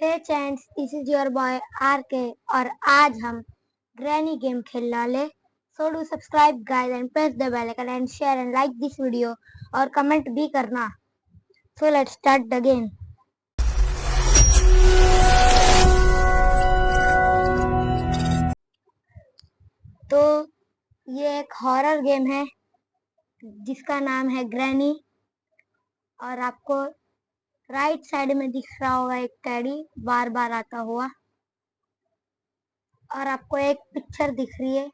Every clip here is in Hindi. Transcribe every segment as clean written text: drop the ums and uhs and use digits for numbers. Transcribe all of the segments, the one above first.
Hey chants, this is your boy RK और आज हम ग्रैनी गेम खेलने वाले। So do subscribe guys and press the bell icon and share and like this video और कमेंट भी करना। So let's start the game. तो ये एक हॉरर गेम है जिसका नाम है ग्रैनी और आपको राइट साइड में दिख रहा होगा एक टेडी बार बार आता हुआ और आपको एक पिक्चर दिख रही है,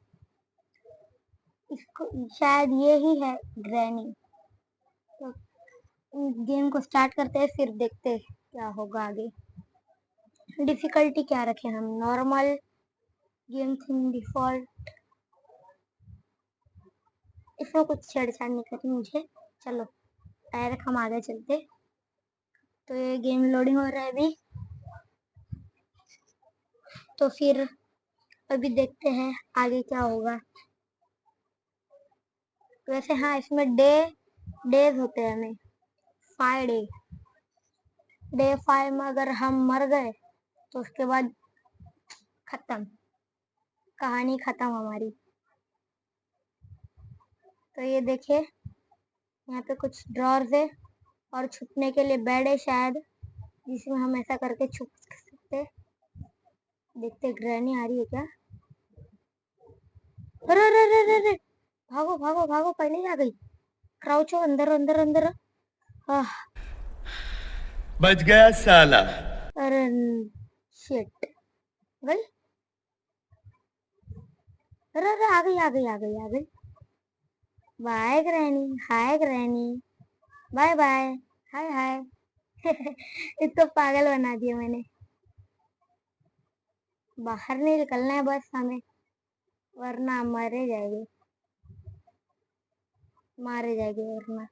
इसको शायद ये ही है ग्रैनी। तो गेम को स्टार्ट करते हैं, फिर देखते हैं क्या होगा आगे। डिफिकल्टी क्या रखें हम? Normal, game theme, default. इसमें कुछ छेड़छाड़ नहीं करनी मुझे। चलो डायरेक्ट हम आगे चलते। तो ये गेम लोडिंग हो रहा है अभी, तो फिर अभी देखते हैं आगे क्या होगा। वैसे हाँ, इसमें डेज होते हैं, हमें 5 डे 5 में अगर हम मर गए तो उसके बाद खत्म, कहानी खत्म हमारी। तो ये देखिए, यहाँ पे कुछ ड्रॉर्स है और छुपने के लिए बेड है शायद, जिसमें हम ऐसा करके छुप सकते। देखते ग्रैनी आ रही है क्या? अरे अरे अरे अरे अरे, भागो भागो भागो, पहले ही आ गई। क्राउचो, अंदर अंदर अंदर। बच गया साला। अरे शिट, गई। अरे अरे, आ गई आ गई आ गई आ गई। बाय ग्रैनी, हाय ग्रैनी, बाय बाय, हाय हाय। इसको पागल बना दिया मैंने। बाहर नहीं निकलना है बस हमें, वरना मारे जाएंगे वरना।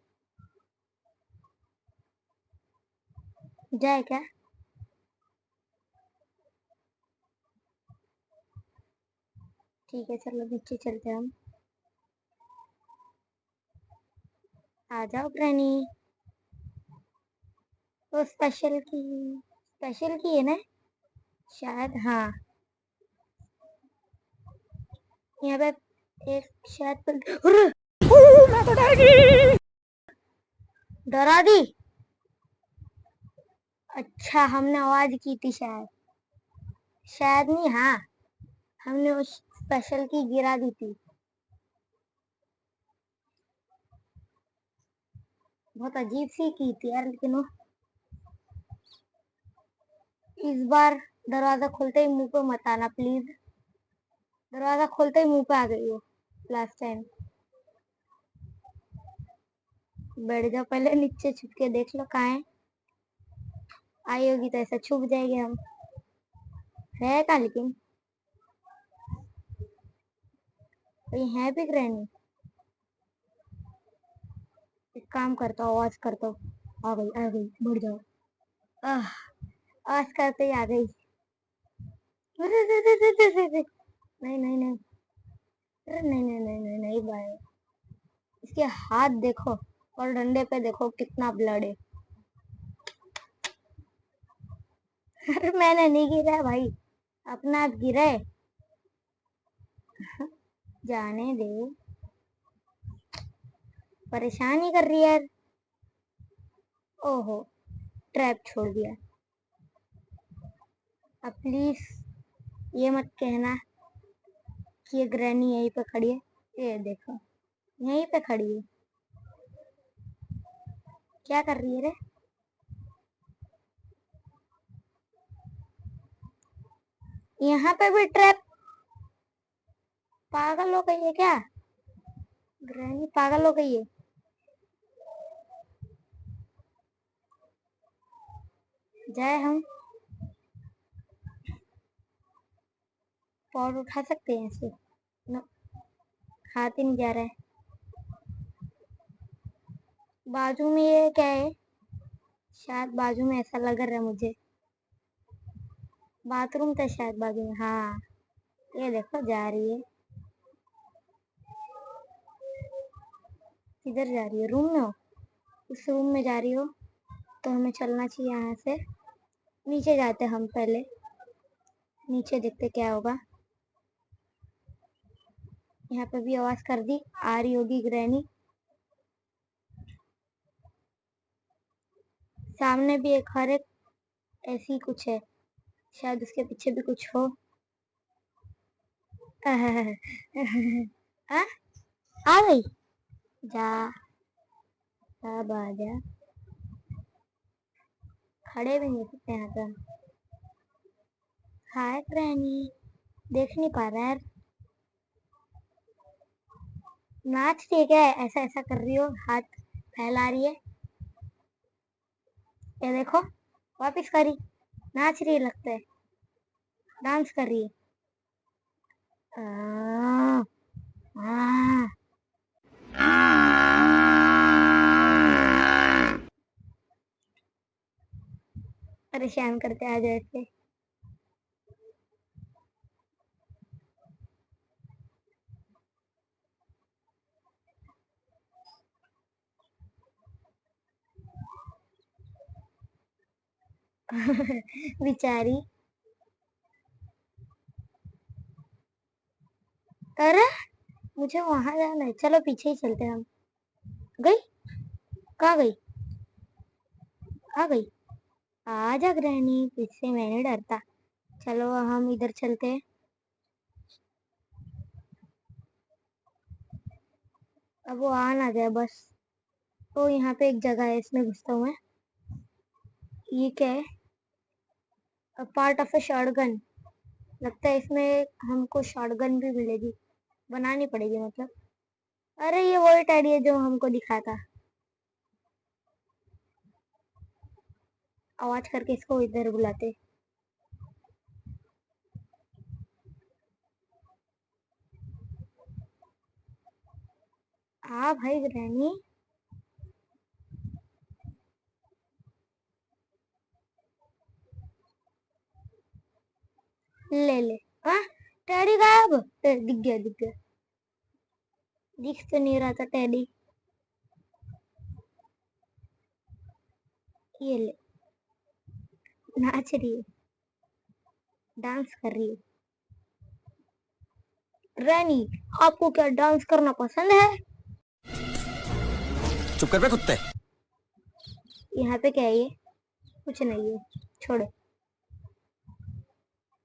जाए क्या? ठीक है, चलो नीचे चलते हम। आ जाओ ग्रैनी। तो स्पेशल की है ना शायद, हाँ। यहाँ पे एक शायद मैं तो डर गई, डरा दी। अच्छा, हमने आवाज की थी शायद नहीं, हाँ, हमने उस स्पेशल की गिरा दी थी। बहुत अजीब सी की थी यार, लेकिन वो इस बार दरवाजा खोलते ही मुंह पे मत आना प्लीज। दरवाजा खोलते ही मुंह पे आ गई हो लास्ट टाइम। बैठ जाओ, पहले नीचे छुप के देख लो कहाँ है। आई होगी तो ऐसा छुप जाएंगे हम। है का लेकिन कोई है भी ग्रैनी? एक काम करता हूँ, आवाज करता हूँ। आ गई, बढ़ जाओ। आवाज करते ही आ गई। नहीं नहीं नहीं, अरे नहीं नहीं नहीं नहीं नहीं भाई, इसके हाथ देखो और डंडे पे देखो कितना ब्लड है। अरे मैंने नहीं गिरा भाई, अपना आप गिरा है। जाने दे, परेशान ही कर रही है यार। ओहो, ट्रैप छोड़ दिया। अब प्लीज ये मत कहना कि ये ग्रैनी यहीं पे खड़ी है। ये देखो, यहीं पे खड़ी है। क्या कर रही है रे? यहाँ पे भी ट्रैप? पागल हो गई है क्या ग्रैनी? पागल हो गई है। जाए हम पॉट उठा सकते हैं इसे? नो, हाथ ही नहीं जा रहा है। बाजू में ये क्या है? शायद बाजू में ऐसा लग रहा है मुझे, बाथरूम था शायद बाजू में। हाँ, ये देखो जा रही है। किधर जा रही है? रूम में हो? उस रूम में जा रही हो तो हमें चलना चाहिए यहाँ से। नीचे जाते हम पहले, नीचे देखते क्या होगा। यहाँ पे भी आवाज कर दी, आ रही होगी ग्रैनी। सामने भी एक हर एक ऐसी कुछ है, शायद उसके पीछे भी कुछ हो। हाँ, आ गई। जा, अब आ जा। खड़े भी नहीं सकते यहाँ पे हम। हाय ग्रैनी, देख नहीं पा रहा है। नाच रही है क्या? ऐसा ऐसा कर रही हो, हाथ फैला रही है। ये देखो, वापिस करी। नाच रही है लगता है, डांस कर रही है। आ, आ, परेशान करते आ जाए ऐसे। बेचारी। अरे, मुझे वहां जाना है, चलो पीछे ही चलते हैं हम। गई? कहाँ गई? आ गई। आजा ग्रैनी, पीछे मैं नहीं डरता। चलो हम इधर चलते हैं। अब वो आ ना जाए बस। तो यहाँ पे एक जगह है, इसमें घुसता हूँ मैं। ये क्या है? Part of A shotgun. लगता है इसमें हमको शॉटगन भी मिलेगी, बनानी पड़ेगी मतलब। अरे ये वही टैडी है जो हमको दिखा था। आवाज करके इसको इधर बुलाते। हाँ भाई ग्रैनी। ले ले। हाँ, टैडी गायब। दिख गया दिख गया। दिख तो नहीं रहा था टैडी। ये ले, नाच रही है, डांस कर रही है। रैनी, आपको क्या डांस करना पसंद है? चुप कर बे कुत्ते। यहाँ पे क्या है ये? कुछ नहीं है, छोड़ो।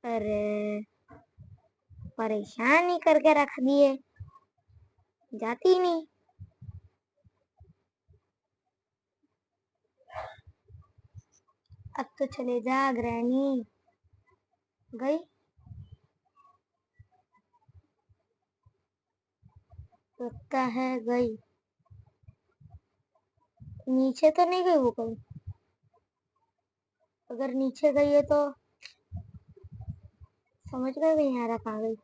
अरे, परेशान ही करके रख दिए, जाती ही नहीं। अब तो चले जा ग्रैनी। गई? लगता है गई। नीचे तो नहीं गई वो कहीं? अगर नीचे गई है तो समझ गए भी नहीं आ रहा कहाँ गई।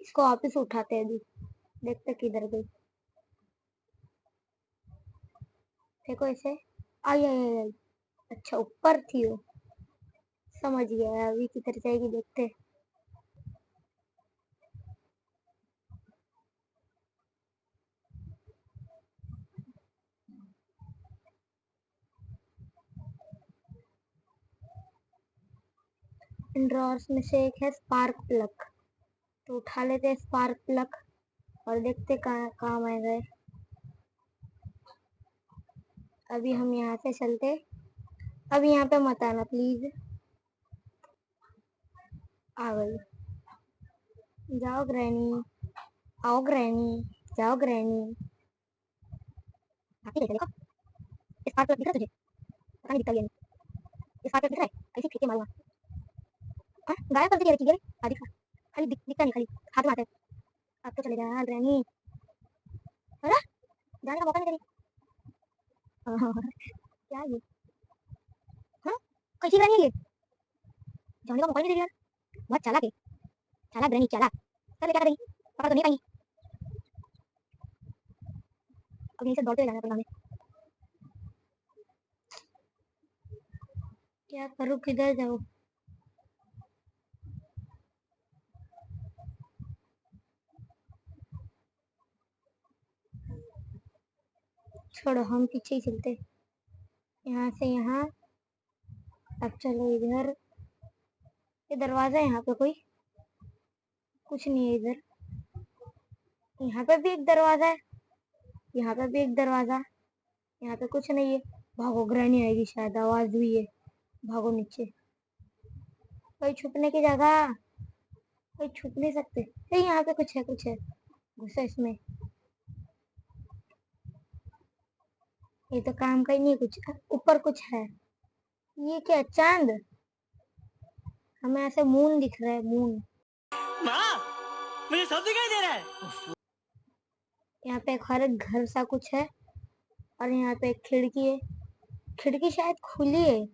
इसको वापिस उठाते हैं अभी, देखते किधर गई। देखो इसे। आई आई आई आई। अच्छा, ऊपर थी वो, समझ गया। अभी किधर जाएगी देखते। इन ड्रॉर्स में से एक है स्पार्क प्लग, तो उठा लेते हैं स्पार्क प्लग और देखते कहाँ काम आएगा। अभी हम यहाँ से चलते। अभी यहाँ पे मत आना प्लीज। आ गई। जाओ ग्रैनी, आओ ग्रैनी, जाओ ग्रैनी। आती है देखो। स्पार्क प्लग दिख रहा है तुझे? पता नहीं दिखता भी नहीं। स्पार्क प्लग दिख रहा है? ऐसे फेंक के मारूंगा। हाँ, गायब कर दी रखी। हाँ दिखा, खाली दिखता नहीं, खाली हाथ में आता है। अब तो चले जा ग्रैनी। अरे, जाने का मौका नहीं दे रही। हाँ, क्या ये? हाँ, कैसी ग्रैनी है ये? जाने का मौका नहीं दे रही यार। बहुत चालाक है, चालाक ग्रैनी चालाक। चल क्या कर रही? पकड़ तो नहीं पाएंगी। अब यहीं से दौड़ते हुए जाना पड़ेगा हमें। क्या करूँ, किधर जाऊँ? छोड़ो, हम पीछे ही चलते। यहाँ से यहाँ, अब चलो इधर, ये दरवाजा है, यहाँ पे कोई कुछ नहीं है इधर। यहाँ पे भी एक दरवाजा है, यहाँ पे भी एक दरवाजा, यहाँ पे कुछ नहीं है। भागो, ग्रैनी आएगी शायद, आवाज हुई है। भागो नीचे, कोई छुपने की जगह, कोई छुप नहीं सकते। यहाँ पे कुछ है, कुछ है, घुसो इसमें। ये तो काम का ही नहीं है कुछ। ऊपर कुछ है, ये क्या, चांद? हमें ऐसे मून दिख रहा है, मून। माँ, मुझे सब दिखाई दे रहा है। यहाँ पे एक हर घर सा कुछ है, और यहाँ पे एक खिड़की है, खिड़की शायद खुली है।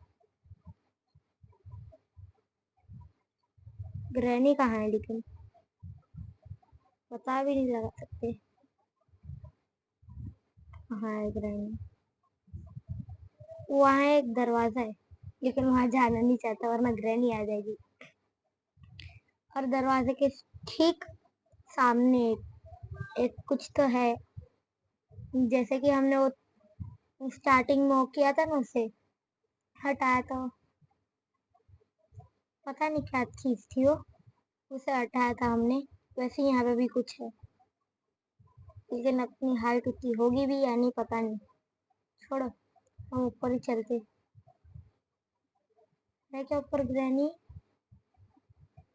ग्रैनी कहाँ है लेकिन, पता भी नहीं लगा सकते कहाँ है ग्रैनी। वहाँ एक दरवाजा है, लेकिन वहां जाना नहीं चाहता वरना ग्रैनी आ जाएगी। और दरवाजे के ठीक सामने एक कुछ तो है, जैसे कि हमने वो स्टार्टिंग में वो किया था ना, उसे हटाया था। पता नहीं क्या चीज थी वो, उसे हटाया था हमने। वैसे यहाँ पे भी कुछ है, लेकिन अपनी हाइट उतनी होगी भी या नहीं पता नहीं। छोड़ो, हम ऊपर ही चलते। है क्या ऊपर ग्रैनी?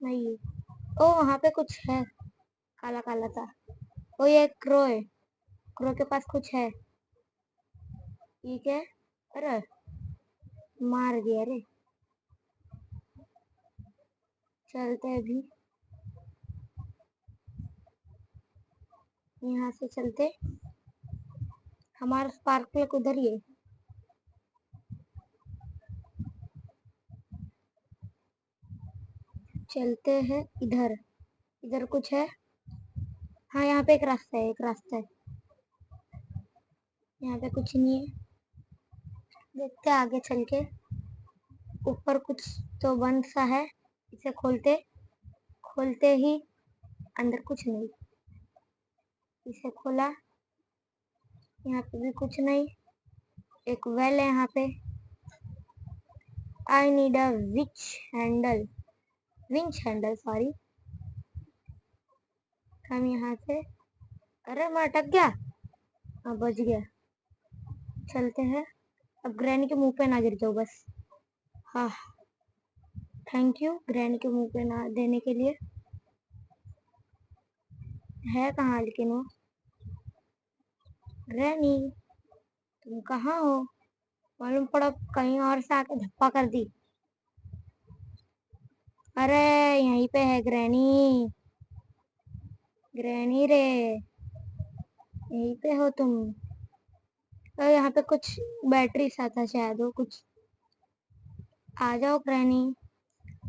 नहीं है। ओ, वहां पे कुछ है, काला काला सा। ओ, ये क्रो है, क्रो के पास कुछ है। ये क्या है? अरे, मार दिया रे। चलते हैं अभी, यहाँ से चलते। हमारा स्पार्क प्लग उधर ही है। चलते हैं इधर, इधर कुछ है। हाँ, यहाँ पे एक रास्ता है, एक रास्ता है। यहाँ पे कुछ नहीं है, देखते हैं आगे चल के। ऊपर कुछ तो बंद सा है, इसे खोलते, खोलते ही अंदर कुछ नहीं। इसे खोला, यहाँ पे भी कुछ नहीं। एक वेल है यहाँ पे। I need a winch handle sorry. हम यहाँ से, अरे मैं अटक गया। हाँ, बच गया। चलते हैं। अब ग्रैनी के मुंह पे ना गिर जाओ बस। हाँ, थैंक यू ग्रैनी के मुंह पे ना देने के लिए। है कहाँ लेकिन वो? ग्रैनी, तुम कहाँ हो? मालूम पड़ा कहीं और से आके धप्पा कर दी। अरे, यहीं पे है ग्रैनी। ग्रैनी रे, यहीं पे हो तुम? यहाँ पे कुछ बैटरी सा था शायद, वो कुछ। आ जाओ ग्रैनी,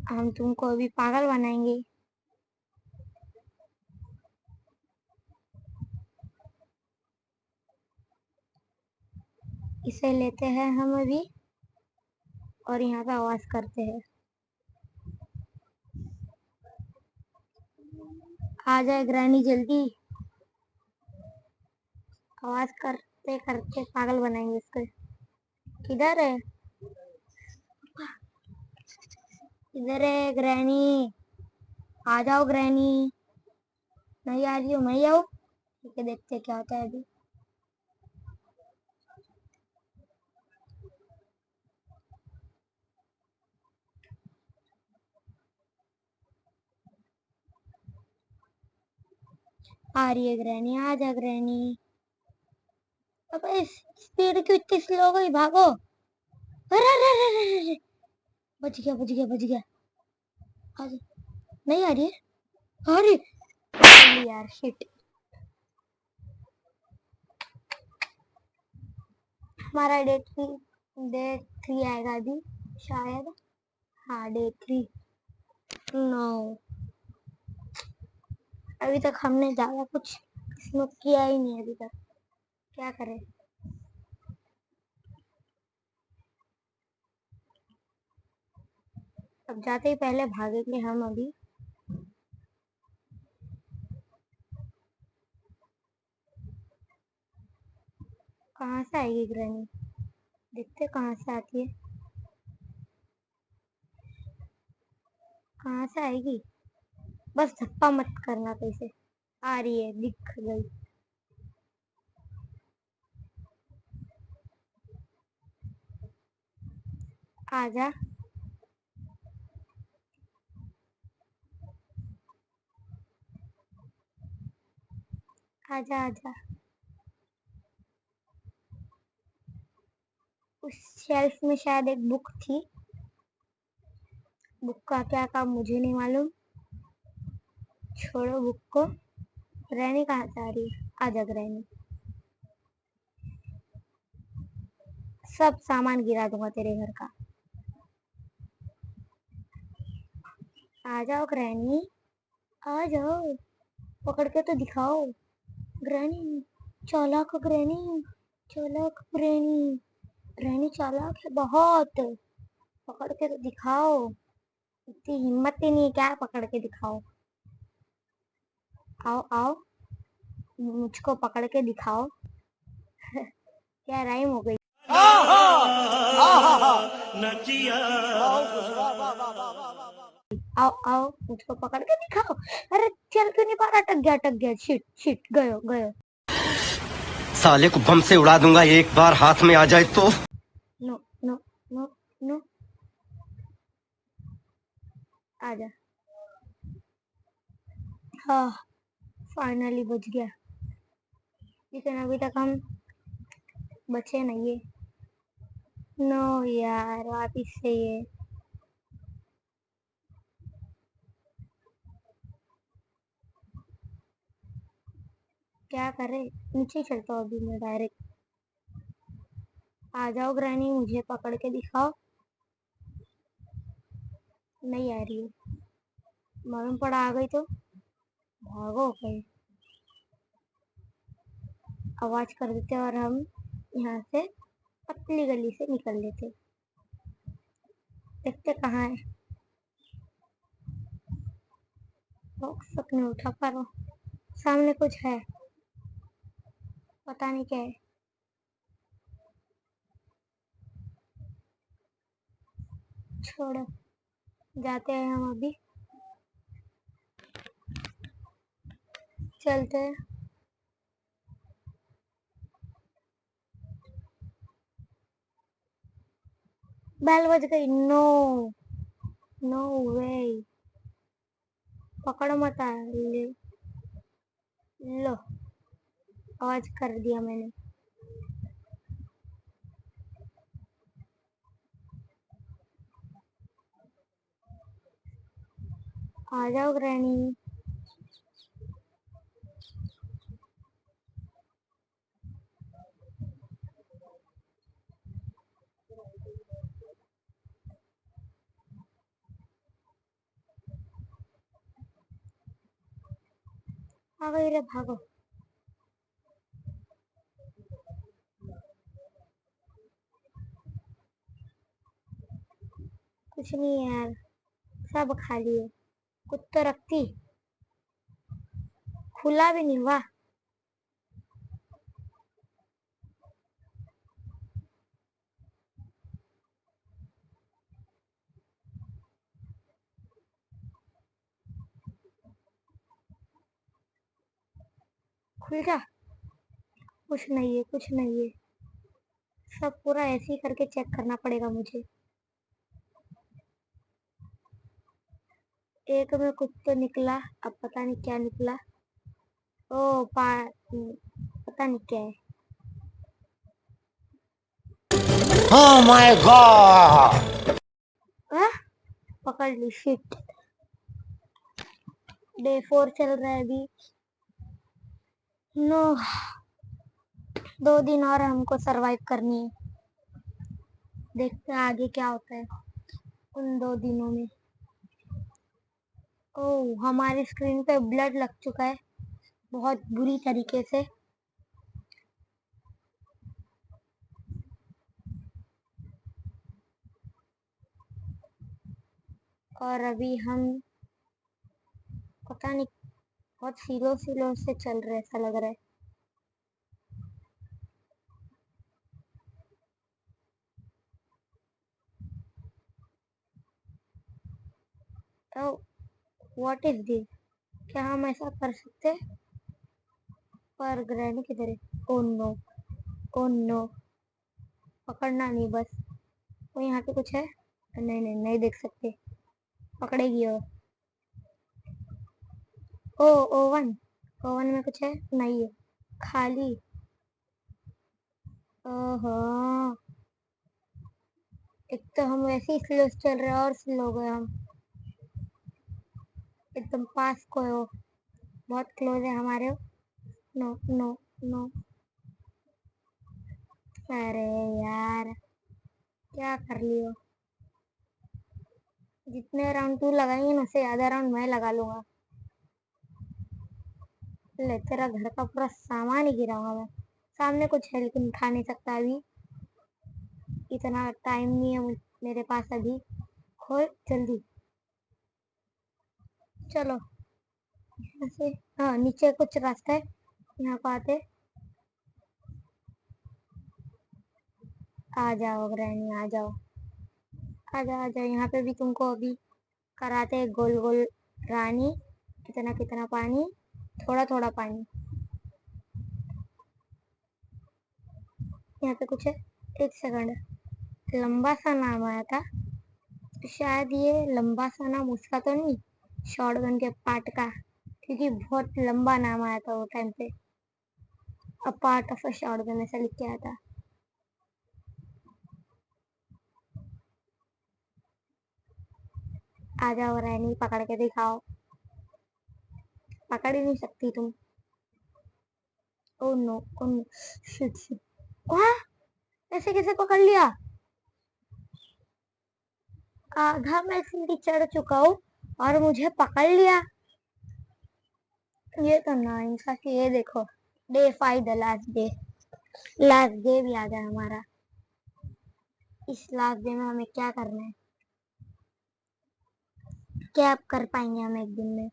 हम तुमको अभी पागल बनाएंगे। इसे लेते हैं हम अभी, और यहाँ पे आवाज करते हैं। आ जाए ग्रैनी जल्दी, आवाज करते करते पागल बनाएंगे इसको। किधर है? इधर है ग्रैनी, आ जाओ ग्रैनी। नहीं आ रही हो, मैं आऊँ? ठीक है, देखते क्या होता है अभी। आ रही है ग्रैनी, आ जा ग्रैनी। अब इस स्पीड क्यों इतनी स्लो गई, भागो। अरे अरे अरे अरे अरे, बच गया बच गया बच गया। आ जा। नहीं आ रही है, अरे यार शिट। हमारा डे 3 आएगा अभी शायद। हाँ, डे 3। नो, अभी तक हमने ज्यादा कुछ इसमें किया ही नहीं अभी तक। क्या करें? अब जाते ही पहले भागेंगे हम अभी। कहाँ से आएगी ग्रैनी? देखते कहाँ से आती है। कहाँ से आएगी? बस धप्पा मत करना कैसे। आ रही है, दिख गई। आजा। आजा आजा। उस शेल्फ में शायद एक बुक थी। बुक का क्या काम मुझे नहीं मालूम। छोड़ो बुक को। ग्रैनी कहाँ से आ रही है? आजा ग्रैनी। सब सामान गिरा दूंगा तेरे घर का। आ जाओ ग्रैनी, आ जाओ। पकड़ के तो दिखाओ ग्रैनी। चालाक ग्रैनी, चालाक ग्रैनी। ग्रैनी चालाक है बहुत। पकड़ के तो दिखाओ। इतनी हिम्मत ही नहीं, क्या पकड़ के दिखाओ। आओ आओ, मुझको पकड़ के दिखाओ। क्या राइम हो गई। नचिया आओ आओ, मुझको पकड़ के दिखाओ। अरे चल क्यों नहीं पा रहा? अटक गया। शिट शिट, गयो गयो। साले को बम से उड़ा दूंगा एक बार हाथ में आ जाए तो। No no no no. आजा। हाँ, फाइनली बच गया। लेकिन अभी तक हम बचे नहीं है। नो यार, वापिस से ये। क्या करे, नीचे चलता हूँ अभी मैं डायरेक्ट। आ जाओ ग्रैनी, मुझे पकड़ के दिखाओ। नहीं आ रही है। मालूम पड़ा आ गई तो भागो कहीं। आवाज कर देते और हम यहाँ से पतली गली से निकल लेते। देखते कहाँ है। सपने उठा पारो। सामने कुछ है, पता नहीं क्या है। छोड़ो, जाते हैं हम अभी। चलते हैं। बेल बज गई। नो, नो वे। पकड़ो मत। ले लो, आवाज कर दिया मैंने। आ जाओ ग्रैनी। आ गई रे, भागो। कुछ नहीं है यार, सब खाली है। कुछ तो रखती, खुला भी नहीं हुआ। खुल जा। कुछ नहीं है, कुछ नहीं है। सब पूरा ऐसे ही करके चेक करना पड़ेगा मुझे। एक में कुछ तो निकला, अब पता नहीं क्या निकला। ओ पता नहीं क्या है। Oh my God! आ? पकड़ ली। शिट, डे 4 चल रहा है अभी। नो, 2 दिन और हमको सरवाइव करनी है। देखते हैं आगे क्या होता है उन 2 दिनों में। ओह, हमारी स्क्रीन पे ब्लड लग चुका है बहुत बुरी तरीके से। और अभी हम पता नहीं, बहुत स्लो स्लो से चल रहे ऐसा लग रहा है। What is this? क्या हम ऐसा कर सकते? पर ग्रैनी किधर है? ओ नो, ओ नो, पकड़ना नहीं बस। वो यहाँ पे कुछ है? नहीं नहीं नहीं देख सकते, पकड़ेगी वो। ओ ओवन, ओवन में कुछ है? नहीं है, खाली। ओहो, एक तो हम वैसे ही स्लो चल रहे हैं और स्लो गए हम। एकदम पास को है वो, बहुत क्लोज है हमारे। नो नो नो, अरे यार क्या कर लियो। जितने राउंड तू लगाएंगे ना उससे ज्यादा राउंड मैं लगा लूंगा। ले, तेरा घर का पूरा सामान ही गिराऊंगा मैं। सामने कुछ है लेकिन उठा नहीं सकता अभी, इतना टाइम नहीं है मेरे पास अभी। खोल जल्दी, चलो यहाँ से। हाँ नीचे कुछ रास्ता है, यहाँ को आते। आ जाओ ग्रैनी, आ जाओ, आ जाओ आ जाओ। यहाँ पे भी तुमको अभी कराते हैं गोल गोल रानी। कितना कितना पानी, थोड़ा थोड़ा पानी। यहाँ पे कुछ है, एक सेकंड। लंबा सा नाम आया था, शायद ये लंबा सा नाम उसका तो नहीं, शॉटगन के पार्ट का, क्योंकि बहुत लंबा नाम आया था वो टाइम पे। A part of a shotgun ऐसा लिख के आया था। आ जाओ रैनी, पकड़ के दिखाओ। पकड़ ही नहीं सकती तुम। Oh no, oh no, shit shit. वाह, ऐसे कैसे पकड़ लिया? आधा मैं सीढ़ी चढ़ चुका हूँ और मुझे पकड़ लिया। ये तो ना इंसाफी। ये देखो, day 5 the last day, last day भी आ गया हमारा। इस लास्ट डे में हमें क्या करना है, क्या कर पाएंगे हम एक दिन में?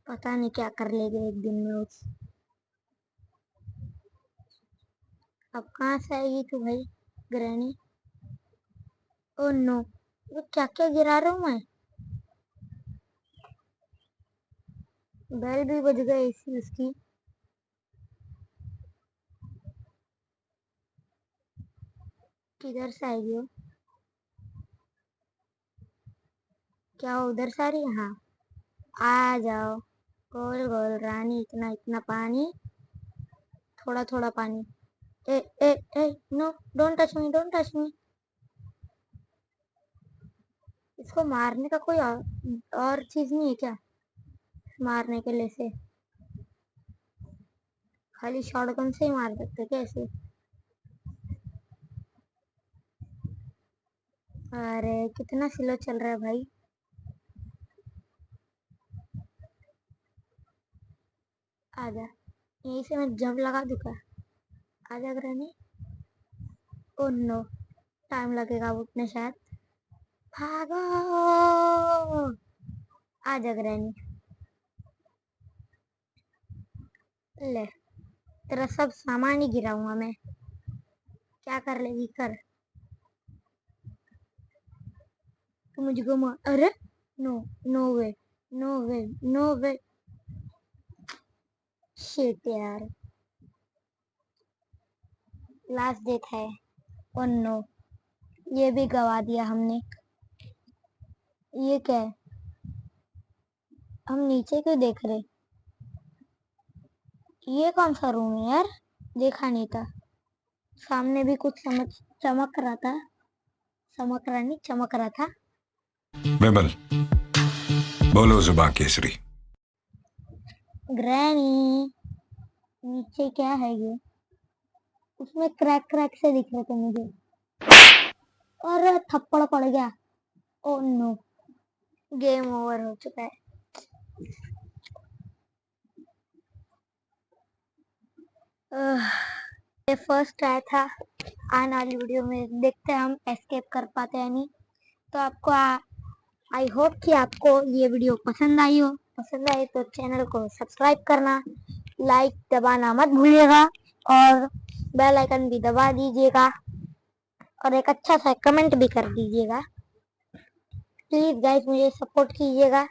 पता नहीं क्या कर लेंगे एक दिन में उस। अब कहाँ से आएगी तू भाई ग्रैनी? ओ नो, वो क्या क्या गिरा रहा हूँ मैं? बेल भी बज गई इसी उसकी। किधर से आएगी वो? क्या वो उधर से आ रही है? हाँ, आ जाओ गोल गोल रानी। इतना इतना पानी, थोड़ा थोड़ा पानी। ए ए ए, no, don't touch me, don't touch me. इसको मारने का कोई और चीज नहीं है क्या मारने के लिए से? खाली शॉटगन से ही मार सकते क्या ऐसे? अरे कितना स्लो चल रहा है भाई। आजा, यहीं से मैं जंप लगा दूंगा। आजा ग्रैनी। ओ नो, टाइम लगेगा उठने शायद। भागो, आजा ग्रैनी। ले, तेरा सब सामान ही गिराऊंगा मैं। क्या कर लेगी कर, तू मुझको मार। अरे no, no way, no way, no way. Shit यार, लास्ट डेट है। ओ नो, ये भी गवा दिया हमने। ये क्या है? हम नीचे क्यों देख रहे? ये कौन सा रूम है यार? देखा नहीं था। सामने भी कुछ समझ चमक रहा था, चमक रहा नहीं, चमक रहा था। बिमल, बोलो जुबान केसरी। ग्रैनी, नीचे क्या है ये? उसमें क्रैक क्रैक से दिख रहे थे मुझे। और थप्पड़ पड़ गया। ओ नो, गेम ओवर हो चुका है। ये फर्स्ट ट्राई था। आने वाली वीडियो में देखते हैं हम एस्केप कर पाते हैं नहीं। तो आपको आई होप कि आपको ये वीडियो पसंद आई हो। पसंद आई तो चैनल को सब्सक्राइब करना, लाइक दबाना मत भूलिएगा और बेल आइकन भी दबा दीजिएगा और एक अच्छा सा कमेंट भी कर दीजिएगा। प्लीज गाइस मुझे सपोर्ट कीजिएगा।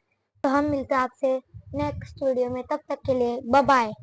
तो हम मिलते हैं आपसे नेक्स्ट वीडियो में, तब तक के लिए बाय बाय।